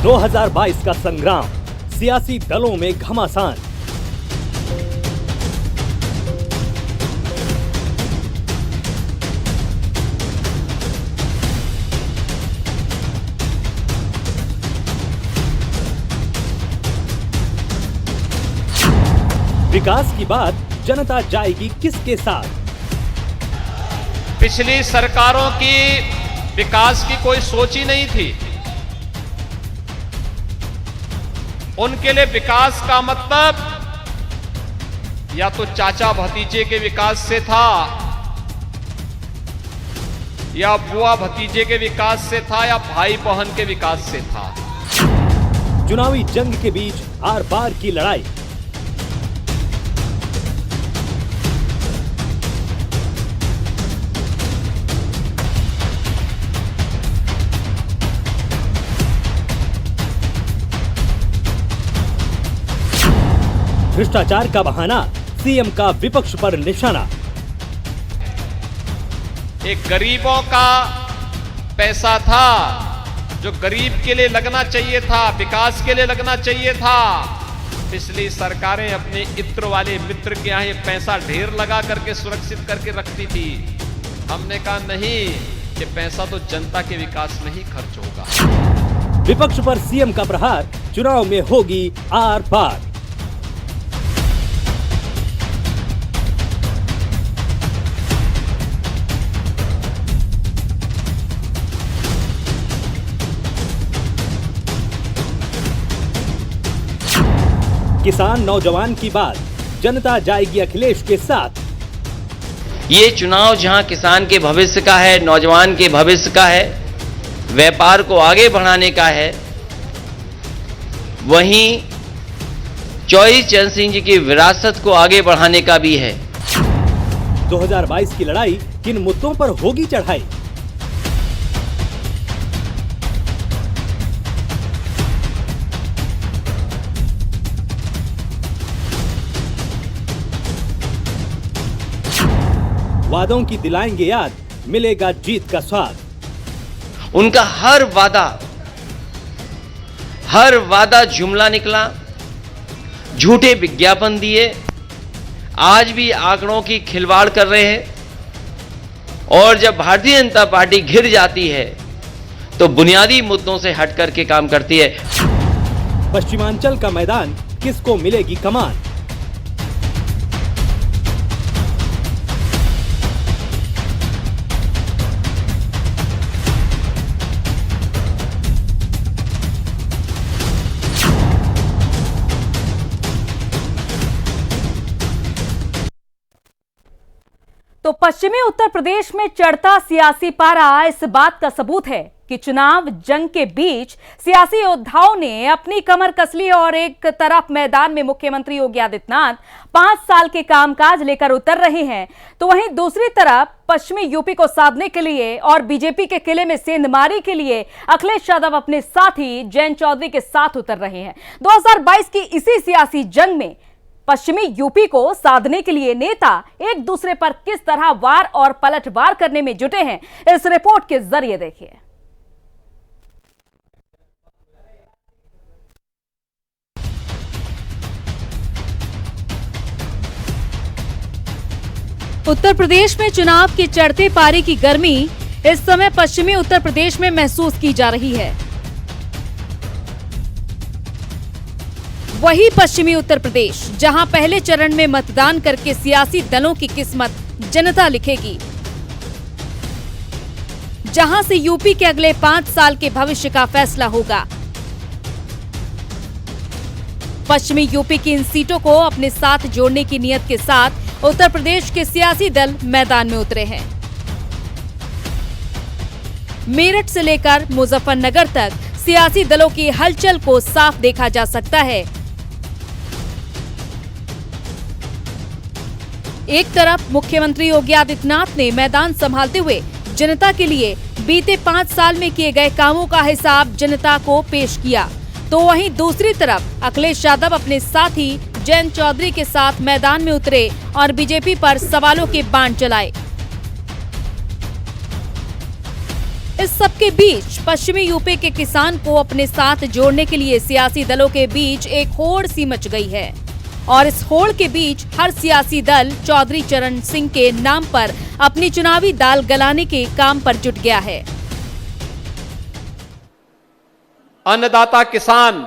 2022 का संग्राम, सियासी दलों में घमासान। विकास की बात जनता जाएगी किसके साथ? पिछली सरकारों की विकास की कोई सोच ही नहीं थी। उनके लिए विकास का मतलब या तो चाचा भतीजे के विकास से था या बुआ भतीजे के विकास से था या भाई बहन के विकास से था। चुनावी जंग के बीच आर पार की लड़ाई। भ्रष्टाचार का बहाना, सीएम का विपक्ष पर निशाना। एक गरीबों का पैसा था जो गरीब के लिए लगना चाहिए था, विकास के लिए लगना चाहिए था। पिछली सरकारें अपने इत्र वाले मित्र के यहाँ ये पैसा ढेर लगा करके सुरक्षित करके रखती थी। हमने कहा नहीं, ये पैसा तो जनता के विकास में ही खर्च होगा। विपक्ष पर सीएम का प्रहार, चुनाव में होगी आर पार। किसान नौजवान की बात, जनता जाएगी अखिलेश के साथ। ये चुनाव जहां किसान के भविष्य का है, नौजवान के भविष्य का है, व्यापार को आगे बढ़ाने का है, वहीं चौधरी चरण सिंह जी की विरासत को आगे बढ़ाने का भी है। 2022 की लड़ाई किन मुद्दों पर होगी चढ़ाई? वादों की दिलाएंगे याद, मिलेगा जीत का स्वाद। उनका हर वादा जुमला निकला, झूठे विज्ञापन दिए, आज भी आंकड़ों की खिलवाड़ कर रहे हैं। और जब भारतीय जनता पार्टी घिर जाती है तो बुनियादी मुद्दों से हट करके काम करती है। पश्चिमांचल का मैदान, किसको मिलेगी कमान? तो पश्चिमी उत्तर प्रदेश में चढ़ता सियासी पारा इस बात का सबूत है कि चुनाव जंग के बीच सियासी योद्धाओं ने अपनी कमर कस ली और एक तरफ मैदान में मुख्यमंत्री योगी आदित्यनाथ 5 साल के कामकाज लेकर उतर रहे हैं, तो वहीं दूसरी तरफ पश्चिमी यूपी को साधने के लिए और बीजेपी के किले में सेंधमारी के लिए अखिलेश यादव अपने साथी जयंत चौधरी के साथ उतर रहे हैं। 2022 की इसी सियासी जंग में पश्चिमी यूपी को साधने के लिए नेता एक दूसरे पर किस तरह वार और पलटवार करने में जुटे हैं, इस रिपोर्ट के जरिए देखिए। उत्तर प्रदेश में चुनाव के चढ़ते पारे की गर्मी इस समय पश्चिमी उत्तर प्रदेश में महसूस की जा रही है। वही पश्चिमी उत्तर प्रदेश जहां पहले चरण में मतदान करके सियासी दलों की किस्मत जनता लिखेगी, जहां से यूपी के अगले 5 साल के भविष्य का फैसला होगा। पश्चिमी यूपी की इन सीटों को अपने साथ जोड़ने की नीयत के साथ उत्तर प्रदेश के सियासी दल मैदान में उतरे हैं। मेरठ से लेकर मुजफ्फरनगर तक सियासी दलों की हलचल को साफ देखा जा सकता है। एक तरफ मुख्यमंत्री योगी आदित्यनाथ ने मैदान संभालते हुए जनता के लिए बीते 5 साल में किए गए कामों का हिसाब जनता को पेश किया, तो वहीं दूसरी तरफ अखिलेश यादव अपने साथी जयंत चौधरी के साथ मैदान में उतरे और बीजेपी पर सवालों के बाण चलाए। इस सबके बीच पश्चिमी यूपी के किसान को अपने साथ जोड़ने के लिए सियासी दलों के बीच एक होड़ सी मच गई है और इस होड़ के बीच हर सियासी दल चौधरी चरण सिंह के नाम पर अपनी चुनावी दाल गलाने के काम पर जुट गया है। अन्नदाता किसान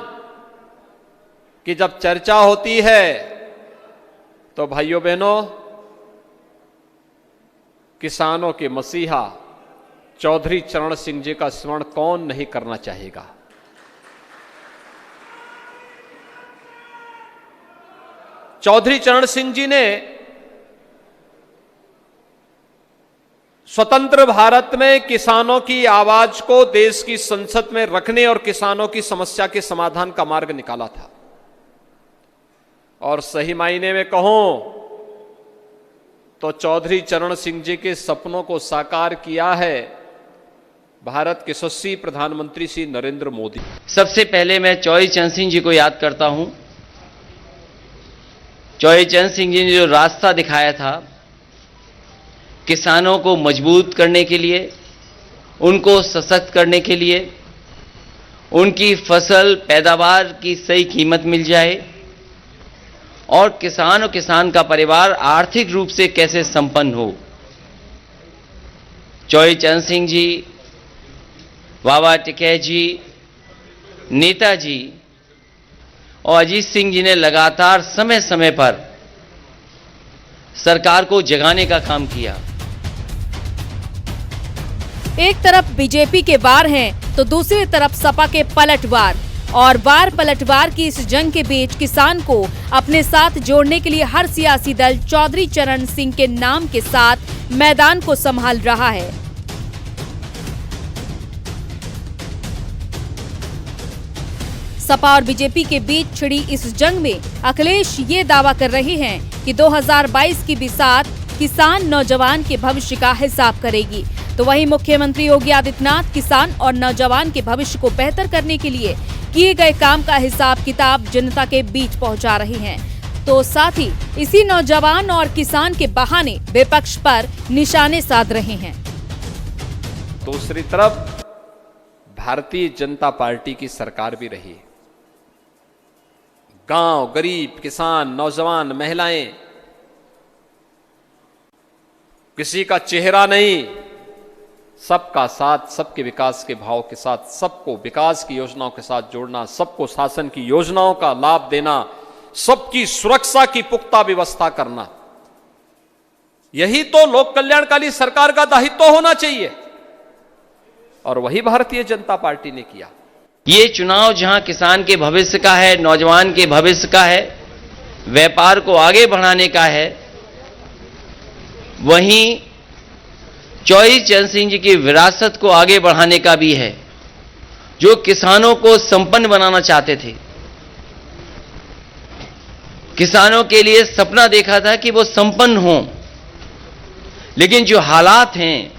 की जब चर्चा होती है तो भाइयों बहनों, किसानों के मसीहा चौधरी चरण सिंह जी का स्मरण कौन नहीं करना चाहेगा। चौधरी चरण सिंह जी ने स्वतंत्र भारत में किसानों की आवाज को देश की संसद में रखने और किसानों की समस्या के समाधान का मार्ग निकाला था। और सही मायने में कहूं तो चौधरी चरण सिंह जी के सपनों को साकार किया है भारत के यशस्वी प्रधानमंत्री श्री नरेंद्र मोदी। सबसे पहले मैं चौधरी चरण सिंह जी को याद करता हूं। चौधरी चरण सिंह जी ने जो रास्ता दिखाया था किसानों को मजबूत करने के लिए, उनको सशक्त करने के लिए, उनकी फसल पैदावार की सही कीमत मिल जाए और किसान का परिवार आर्थिक रूप से कैसे संपन्न हो। चौधरी चरण सिंह जी, बाबा टिकैत जी, नेताजी और अजीत सिंह जी ने लगातार समय समय पर सरकार को जगाने का काम किया। एक तरफ बीजेपी के वार हैं तो दूसरी तरफ सपा के पलटवार, और वार पलटवार की इस जंग के बीच किसान को अपने साथ जोड़ने के लिए हर सियासी दल चौधरी चरण सिंह के नाम के साथ मैदान को संभाल रहा है। सपा और बीजेपी के बीच छिड़ी इस जंग में अखिलेश ये दावा कर रहे हैं कि 2022 की बिसात किसान नौजवान के भविष्य का हिसाब करेगी, तो वहीं मुख्यमंत्री योगी आदित्यनाथ किसान और नौजवान के भविष्य को बेहतर करने के लिए किए गए काम का हिसाब किताब जनता के बीच पहुंचा रहे हैं। तो साथ ही इसी नौजवान और किसान के बहाने विपक्ष पर निशाने साध रहे हैं। दूसरी तरफ भारतीय जनता पार्टी की सरकार भी रही। गांव, गरीब, किसान, नौजवान, महिलाएं, किसी का चेहरा नहीं, सबका साथ, सबके विकास के भाव के साथ, सबको विकास की योजनाओं के साथ जोड़ना, सबको शासन की योजनाओं का लाभ देना, सबकी सुरक्षा की पुख्ता व्यवस्था करना, यही तो लोक कल्याणकारी सरकार का दायित्व होना चाहिए और वही भारतीय जनता पार्टी ने किया। ये चुनाव जहां किसान के भविष्य का है, नौजवान के भविष्य का है, व्यापार को आगे बढ़ाने का है, वहीं चौधरी चरण सिंह जी की विरासत को आगे बढ़ाने का भी है, जो किसानों को संपन्न बनाना चाहते थे। किसानों के लिए सपना देखा था कि वो संपन्न हों, लेकिन जो हालात हैं,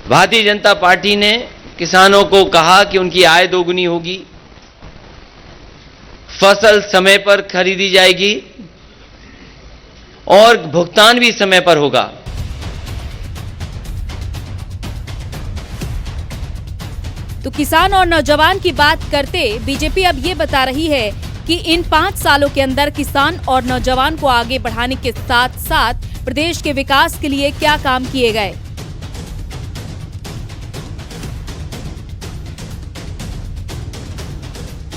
भारतीय जनता पार्टी ने किसानों को कहा कि उनकी आय दोगुनी होगी, फसल समय पर खरीदी जाएगी और भुगतान भी समय पर होगा। तो किसान और नौजवान की बात करते बीजेपी अब ये बता रही है कि इन 5 सालों के अंदर किसान और नौजवान को आगे बढ़ाने के साथ साथ प्रदेश के विकास के लिए क्या काम किए गए।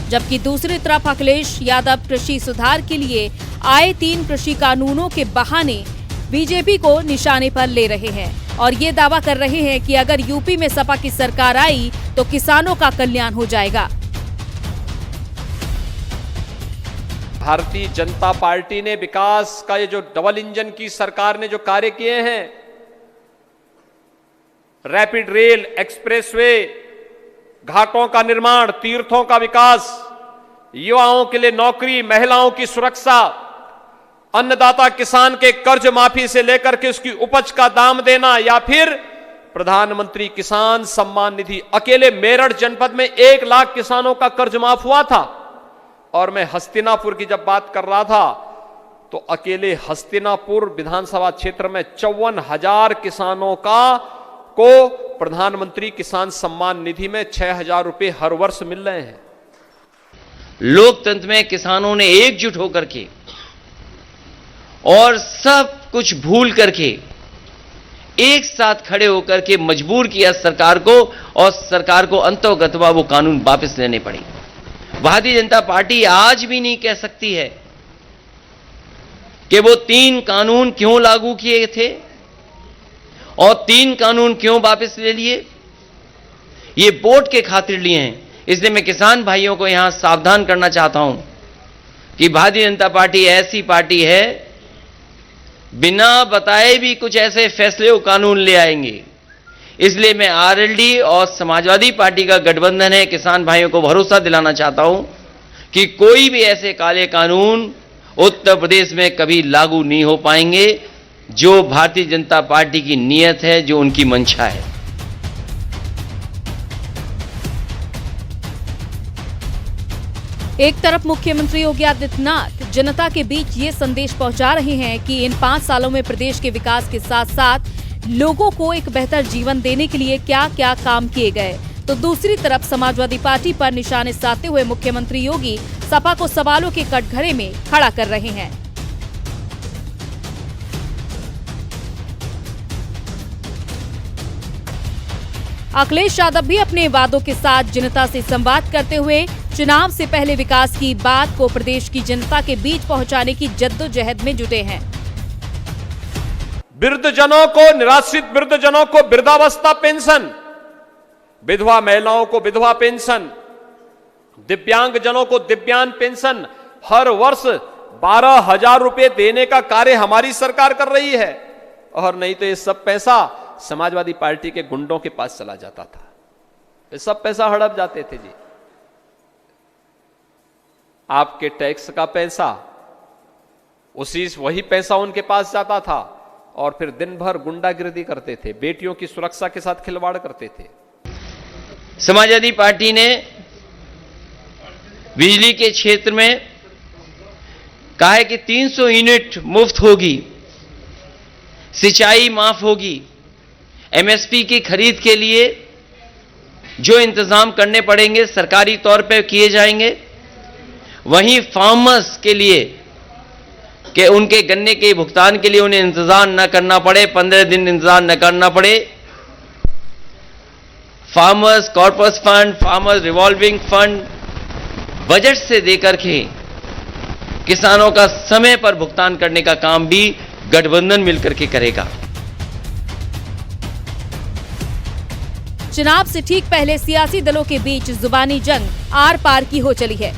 जबकि दूसरी तरफ अखिलेश यादव कृषि सुधार के लिए आए 3 कृषि कानूनों के बहाने बीजेपी को निशाने पर ले रहे हैं और ये दावा कर रहे हैं कि अगर यूपी में सपा की सरकार आई तो किसानों का कल्याण हो जाएगा। भारतीय जनता पार्टी ने विकास का ये जो डबल इंजन की सरकार ने जो कार्य किए हैं, रैपिड रेल, एक्सप्रेसवे, घाटों का निर्माण, तीर्थों का विकास, युवाओं के लिए नौकरी, महिलाओं की सुरक्षा, अन्नदाता किसान के कर्ज माफी से लेकर के उसकी उपज का दाम देना, या फिर प्रधानमंत्री किसान सम्मान निधि। अकेले मेरठ जनपद में 1 लाख किसानों का कर्ज माफ हुआ था और मैं हस्तिनापुर की जब बात कर रहा था तो अकेले हस्तिनापुर विधानसभा क्षेत्र में 54,000 किसानों का को प्रधानमंत्री किसान सम्मान निधि में 6,000 रुपए हर वर्ष मिल रहे हैं। लोकतंत्र में किसानों ने एकजुट होकर के और सब कुछ भूल करके एक साथ खड़े होकर के मजबूर किया सरकार को, और सरकार को अंततः वो कानून वापस लेने पड़े। भारतीय जनता पार्टी आज भी नहीं कह सकती है कि वो 3 कानून क्यों लागू किए थे और 3 कानून क्यों वापस ले लिए। ये वोट के खातिर लिए हैं। इसलिए मैं किसान भाइयों को यहां सावधान करना चाहता हूं कि भारतीय जनता पार्टी ऐसी पार्टी है, बिना बताए भी कुछ ऐसे फैसले और कानून ले आएंगे। इसलिए मैं आरएलडी और समाजवादी पार्टी का गठबंधन है, किसान भाइयों को भरोसा दिलाना चाहता हूं कि कोई भी ऐसे काले कानून उत्तर प्रदेश में कभी लागू नहीं हो पाएंगे, जो भारतीय जनता पार्टी की नीयत है, जो उनकी मंशा है। एक तरफ मुख्यमंत्री योगी आदित्यनाथ जनता के बीच ये संदेश पहुंचा रहे हैं कि इन 5 सालों में प्रदेश के विकास के साथ साथ लोगों को एक बेहतर जीवन देने के लिए क्या क्या काम किए गए, तो दूसरी तरफ समाजवादी पार्टी पर निशाने साधते हुए मुख्यमंत्री योगी सपा को सवालों के कटघरे में खड़ा कर रहे हैं। अखिलेश यादव भी अपने वादों के साथ जनता से संवाद करते हुए चुनाव से पहले विकास की बात को प्रदेश की जनता के बीच पहुंचाने की जद्दोजहद में जुटे हैं। वृद्धजनों को, निराश्रित वृद्धजनों को वृद्धावस्था पेंशन, विधवा महिलाओं को विधवा पेंशन, दिव्यांगजनों को दिव्यांग पेंशन हर वर्ष 12,000 रुपए देने का कार्य हमारी सरकार कर रही है। और नहीं तो ये सब पैसा समाजवादी पार्टी के गुंडों के पास चला जाता था। ये सब पैसा हड़प जाते थे जी। आपके टैक्स का पैसा, वही पैसा उनके पास जाता था और फिर दिन भर गुंडागिर्दी करते थे, बेटियों की सुरक्षा के साथ खिलवाड़ करते थे। समाजवादी पार्टी ने बिजली के क्षेत्र में कहा है कि 300 यूनिट मुफ्त होगी, सिंचाई माफ होगी, एमएसपी की खरीद के लिए जो इंतजाम करने पड़ेंगे सरकारी तौर पर किए जाएंगे। वहीं फार्मर्स के लिए कि उनके गन्ने के भुगतान के लिए उन्हें इंतजार न करना पड़े, 15 दिन इंतजार न करना पड़े। Farmers corpus fund, farmers revolving fund budget से देकर के किसानों का समय पर भुगतान करने का काम भी गठबंधन मिलकर के करेगा। चुनाव से ठीक पहले सियासी दलों के बीच जुबानी जंग आर पार की हो चली है।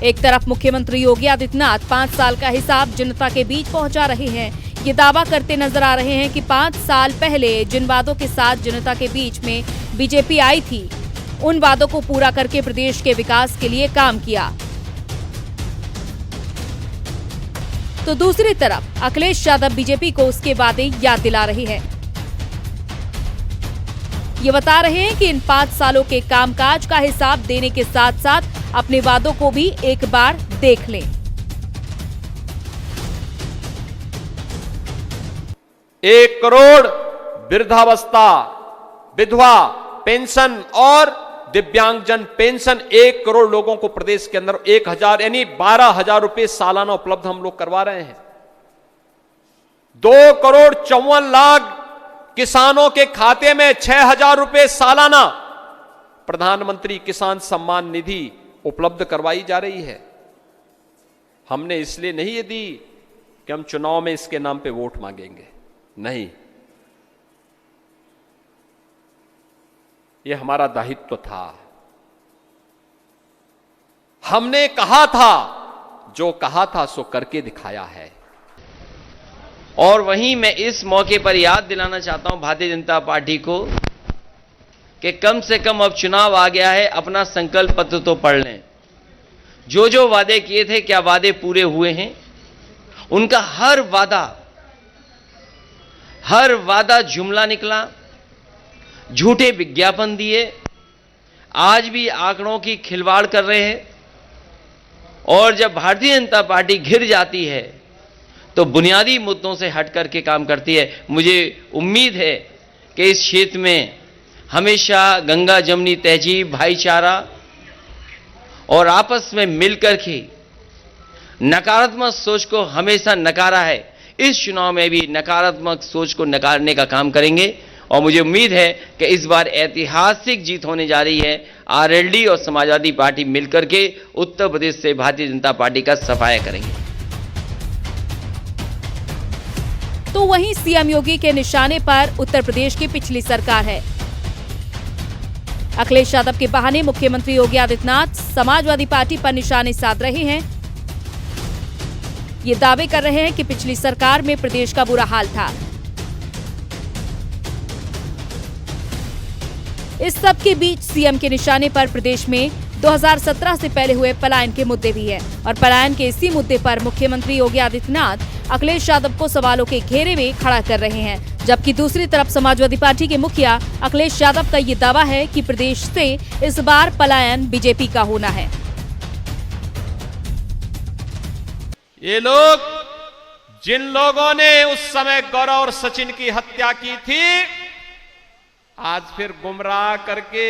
एक तरफ मुख्यमंत्री योगी आदित्यनाथ 5 साल का हिसाब जनता के बीच पहुंचा रहे हैं। ये दावा करते नजर आ रहे हैं कि 5 साल पहले जिन वादों के साथ जनता के बीच में बीजेपी आई थी, उन वादों को पूरा करके प्रदेश के विकास के लिए काम किया। तो दूसरी तरफ अखिलेश यादव बीजेपी को उसके वादे याद दिला रहे हैं। ये बता रहे हैं कि इन 5 सालों के कामकाज का हिसाब देने के साथ साथ अपने वादों को भी एक बार देख लें। 1 करोड़ वृद्धावस्था, विधवा पेंशन और दिव्यांगजन पेंशन 1 करोड़ लोगों को प्रदेश के अंदर 1,000 यानी 12,000 रुपए सालाना उपलब्ध हम लोग करवा रहे हैं। 2 करोड़ 54 लाख किसानों के खाते में 6,000 रुपए सालाना प्रधानमंत्री किसान सम्मान निधि उपलब्ध करवाई जा रही है। हमने इसलिए नहीं ये दी कि हम चुनाव में इसके नाम पे वोट मांगेंगे, नहीं, ये हमारा दायित्व था। हमने कहा था, जो कहा था सो करके दिखाया है। और वहीं मैं इस मौके पर याद दिलाना चाहता हूं भारतीय जनता पार्टी को कि कम से कम अब चुनाव आ गया है, अपना संकल्प पत्र तो पढ़ लें। जो जो वादे किए थे, क्या वादे पूरे हुए हैं? उनका हर वादा जुमला निकला, झूठे विज्ञापन दिए, आज भी आंकड़ों की खिलवाड़ कर रहे हैं। और जब भारतीय जनता पार्टी घिर जाती है तो बुनियादी मुद्दों से हट करके काम करती है। मुझे उम्मीद है कि इस क्षेत्र में हमेशा गंगा जमनी तहजीब, भाईचारा और आपस में मिलकर के नकारात्मक सोच को हमेशा नकारा है। इस चुनाव में भी नकारात्मक सोच को नकारने का काम करेंगे और मुझे उम्मीद है कि इस बार ऐतिहासिक जीत होने जा रही है। आरएलडी और समाजवादी पार्टी मिलकर के उत्तर प्रदेश से भारतीय जनता पार्टी का सफाया करेंगे। तो वहीं सीएम योगी के निशाने पर उत्तर प्रदेश की पिछली सरकार है। अखिलेश यादव के बहाने मुख्यमंत्री योगी आदित्यनाथ समाजवादी पार्टी पर निशाने साध रहे हैं। ये दावे कर रहे हैं कि पिछली सरकार में प्रदेश का बुरा हाल था। इस सब के बीच सीएम के निशाने पर प्रदेश में 2017 से पहले हुए पलायन के मुद्दे भी हैं और पलायन के इसी मुद्दे पर मुख्यमंत्री योगी आदित्यनाथ अखिलेश यादव को सवालों के घेरे में खड़ा कर रहे हैं। जबकि दूसरी तरफ समाजवादी पार्टी के मुखिया अखिलेश यादव का ये दावा है कि प्रदेश से इस बार पलायन बीजेपी का होना है। ये लोग, जिन लोगों ने उस समय गौरव और सचिन की हत्या की थी, आज फिर गुमराह करके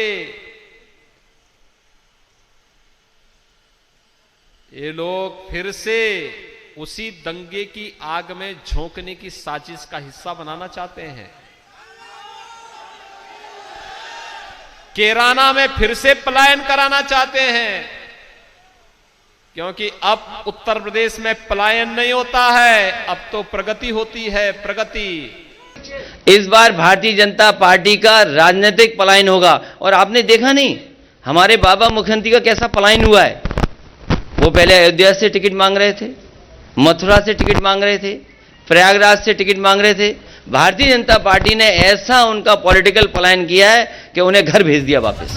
ये लोग फिर से उसी दंगे की आग में झोंकने की साजिश का हिस्सा बनाना चाहते हैं। कैराना में फिर से पलायन कराना चाहते हैं, क्योंकि अब उत्तर प्रदेश में पलायन नहीं होता है, अब तो प्रगति होती है, प्रगति। इस बार भारतीय जनता पार्टी का राजनीतिक पलायन होगा। और आपने देखा नहीं हमारे बाबा मुख्यमंत्री का कैसा पलायन हुआ है। वो पहले अयोध्या से टिकट मांग रहे थे, मथुरा से टिकट मांग रहे थे, प्रयागराज से टिकट मांग रहे थे। भारतीय जनता पार्टी ने ऐसा उनका पॉलिटिकल पलायन किया है कि उन्हें घर भेज दिया वापस।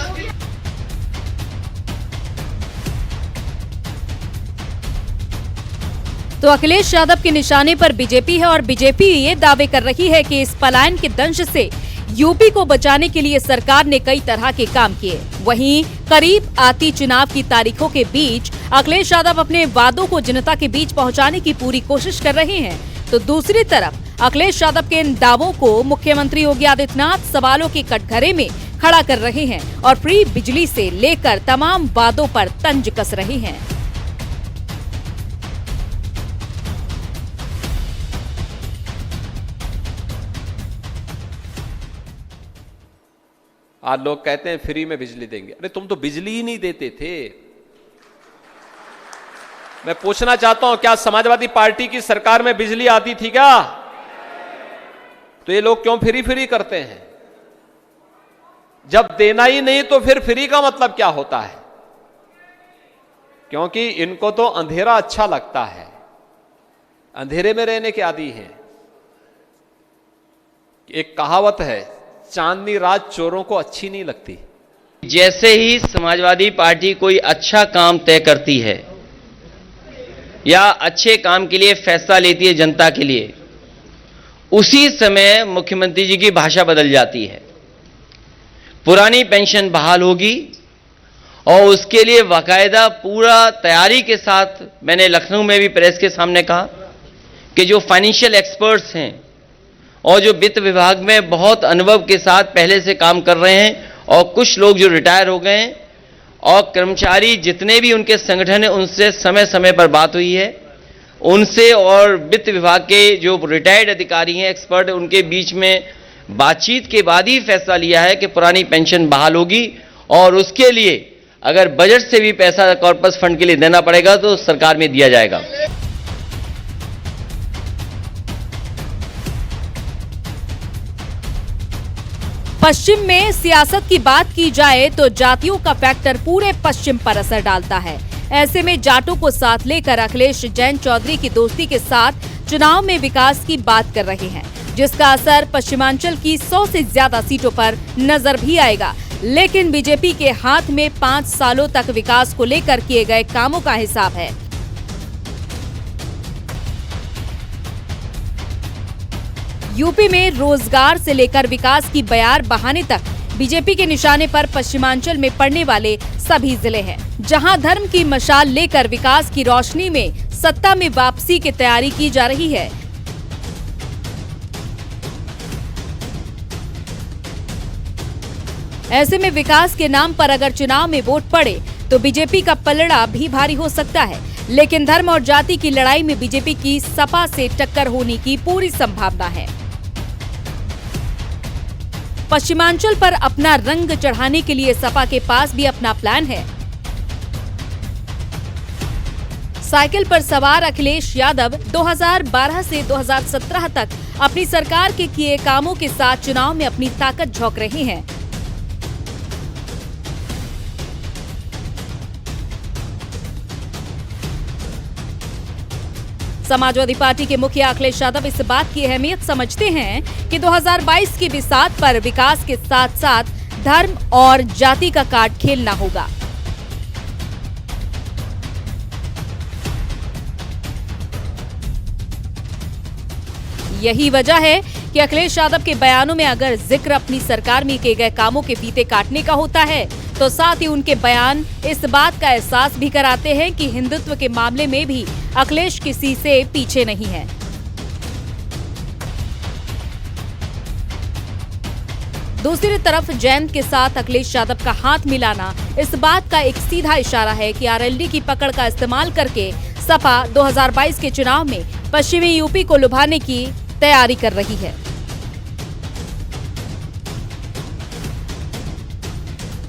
तो अखिलेश यादव के निशाने पर बीजेपी है और बीजेपी ये दावे कर रही है कि इस पलायन के दंश से यूपी को बचाने के लिए सरकार ने कई तरह के काम किए। वहीं करीब आती चुनाव की तारीखों के बीच अखिलेश यादव अपने वादों को जनता के बीच पहुंचाने की पूरी कोशिश कर रहे हैं। तो दूसरी तरफ अखिलेश यादव के इन दावों को मुख्यमंत्री योगी आदित्यनाथ सवालों के कटघरे में खड़ा कर रहे हैं और फ्री बिजली से लेकर तमाम वादों पर तंज कस रहे हैं। आज लोग कहते हैं फ्री में बिजली देंगे। अरे तुम तो बिजली ही नहीं देते थे। मैं पूछना चाहता हूं, क्या समाजवादी पार्टी की सरकार में बिजली आती थी क्या? तो ये लोग क्यों फ्री करते हैं? जब देना ही नहीं तो फिर फ्री का मतलब क्या होता है? क्योंकि इनको तो अंधेरा अच्छा लगता है, अंधेरे में रहने के आदी हैं। एक कहावत है, चांदनी रात चोरों को अच्छी नहीं लगती। जैसे ही समाजवादी पार्टी कोई अच्छा काम तय करती है या अच्छे काम के लिए फैसला लेती है जनता के लिए, उसी समय मुख्यमंत्री जी की भाषा बदल जाती है। पुरानी पेंशन बहाल होगी और उसके लिए बाकायदा पूरा तैयारी के साथ, मैंने लखनऊ में भी प्रेस के सामने कहा कि जो फाइनेंशियल एक्सपर्ट्स हैं और जो वित्त विभाग में बहुत अनुभव के साथ पहले से काम कर रहे हैं और कुछ लोग जो रिटायर हो गए हैं और कर्मचारी जितने भी उनके संगठन हैं, उनसे समय समय पर बात हुई है। उनसे और वित्त विभाग के जो रिटायर्ड अधिकारी हैं, एक्सपर्ट, उनके बीच में बातचीत के बाद ही फैसला लिया है कि पुरानी पेंशन बहाल होगी और उसके लिए अगर बजट से भी पैसा कॉर्पस फंड के लिए देना पड़ेगा तो सरकार में दिया जाएगा। पश्चिम में सियासत की बात की जाए तो जातियों का फैक्टर पूरे पश्चिम पर असर डालता है। ऐसे में जाटों को साथ लेकर अखिलेश जैन चौधरी की दोस्ती के साथ चुनाव में विकास की बात कर रहे हैं, जिसका असर पश्चिमांचल की 100 से ज्यादा सीटों पर नजर भी आएगा। लेकिन बीजेपी के हाथ में 5 सालों तक विकास को लेकर किए गए कामों का हिसाब है। यूपी में रोजगार से लेकर विकास की बयार बहाने तक बीजेपी के निशाने पर पश्चिमांचल में पड़ने वाले सभी जिले हैं, जहां धर्म की मशाल लेकर विकास की रोशनी में सत्ता में वापसी की तैयारी की जा रही है। ऐसे में विकास के नाम पर अगर चुनाव में वोट पड़े तो बीजेपी का पलड़ा भी भारी हो सकता है। लेकिन धर्म और जाति की लड़ाई में बीजेपी की सपा से टक्कर होने की पूरी संभावना है। पश्चिमांचल पर अपना रंग चढ़ाने के लिए सपा के पास भी अपना प्लान है। साइकिल पर सवार अखिलेश यादव 2012 से 2017 तक अपनी सरकार के किए कामों के साथ चुनाव में अपनी ताकत झोंक रहे हैं। समाजवादी पार्टी के मुखिया अखिलेश यादव इस बात की अहमियत समझते हैं कि 2022 की बिसात पर विकास के साथ साथ धर्म और जाति का कार्ड खेलना होगा। यही वजह है कि अखिलेश यादव के बयानों में अगर जिक्र अपनी सरकार में किए गए कामों के फीते काटने का होता है तो साथ ही उनके बयान इस बात का एहसास भी कराते हैं कि हिंदुत्व के मामले में भी अखिलेश किसी से पीछे नहीं है। दूसरी तरफ जयंत के साथ अखिलेश यादव का हाथ मिलाना इस बात का एक सीधा इशारा है कि आरएलडी की पकड़ का इस्तेमाल करके सपा 2022 के चुनाव में पश्चिमी यूपी को लुभाने की तैयारी कर रही है।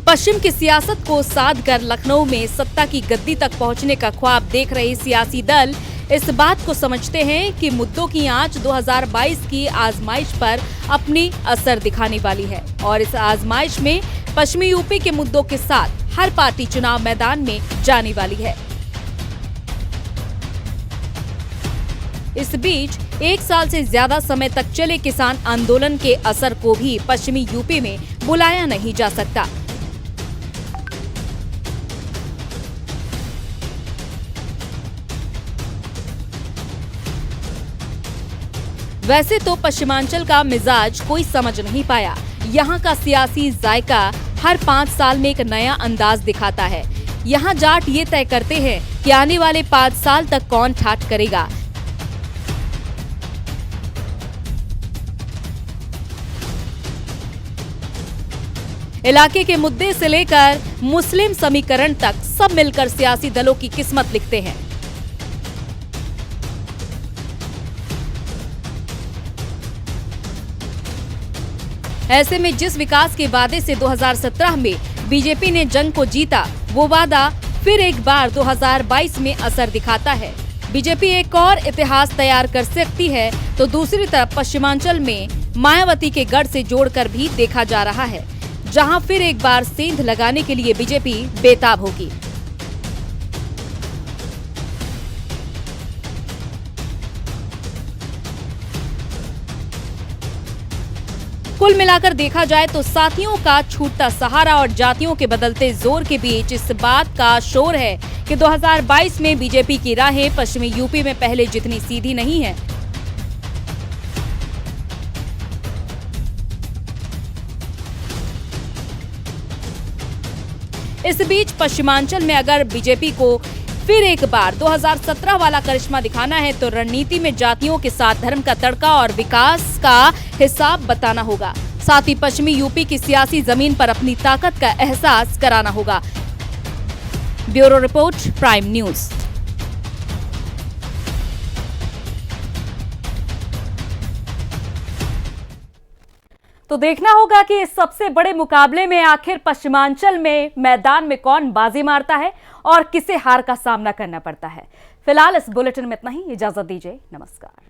पश्चिम की सियासत को साध कर लखनऊ में सत्ता की गद्दी तक पहुंचने का ख्वाब देख रहे सियासी दल इस बात को समझते हैं कि मुद्दों की आंच 2022 की आजमाइश पर अपनी असर दिखाने वाली है और इस आजमाइश में पश्चिमी यूपी के मुद्दों के साथ हर पार्टी चुनाव मैदान में जाने वाली है। इस बीच एक साल से ज्यादा समय तक चले किसान आंदोलन के असर को भी पश्चिमी यूपी में बुलाया नहीं जा सकता। वैसे तो पश्चिमांचल का मिजाज कोई समझ नहीं पाया। यहाँ का सियासी जायका हर 5 साल में एक नया अंदाज दिखाता है। यहाँ जाट ये तय करते हैं कि आने वाले 5 साल तक कौन ठाठ करेगा। इलाके के मुद्दे से लेकर मुस्लिम समीकरण तक सब मिलकर सियासी दलों की किस्मत लिखते हैं। ऐसे में जिस विकास के वादे से 2017 में बीजेपी ने जंग को जीता, वो वादा फिर एक बार 2022 में असर दिखाता है। बीजेपी एक और इतिहास तैयार कर सकती है तो दूसरी तरफ पश्चिमांचल में मायावती के गढ़ से जोड़कर भी देखा जा रहा है, जहां फिर एक बार सेंध लगाने के लिए बीजेपी बेताब होगी। कुल मिलाकर देखा जाए तो साथियों का छूटता सहारा और जातियों के बदलते जोर के बीच इस बात का शोर है कि 2022 में बीजेपी की राहें पश्चिमी यूपी में पहले जितनी सीधी नहीं है। इस बीच पश्चिमांचल में अगर बीजेपी को फिर एक बार 2017 वाला करिश्मा दिखाना है तो रणनीति में जातियों के साथ धर्म का तड़का और विकास का हिसाब बताना होगा। साथ ही पश्चिमी यूपी की सियासी जमीन पर अपनी ताकत का एहसास कराना होगा। Bureau report, prime news. तो देखना होगा कि इस सबसे बड़े मुकाबले में आखिर पश्चिमांचल में मैदान में कौन बाजी मारता है और किसे हार का सामना करना पड़ता है। फिलहाल इस बुलेटिन में इतना ही। इजाजत दीजिए। नमस्कार।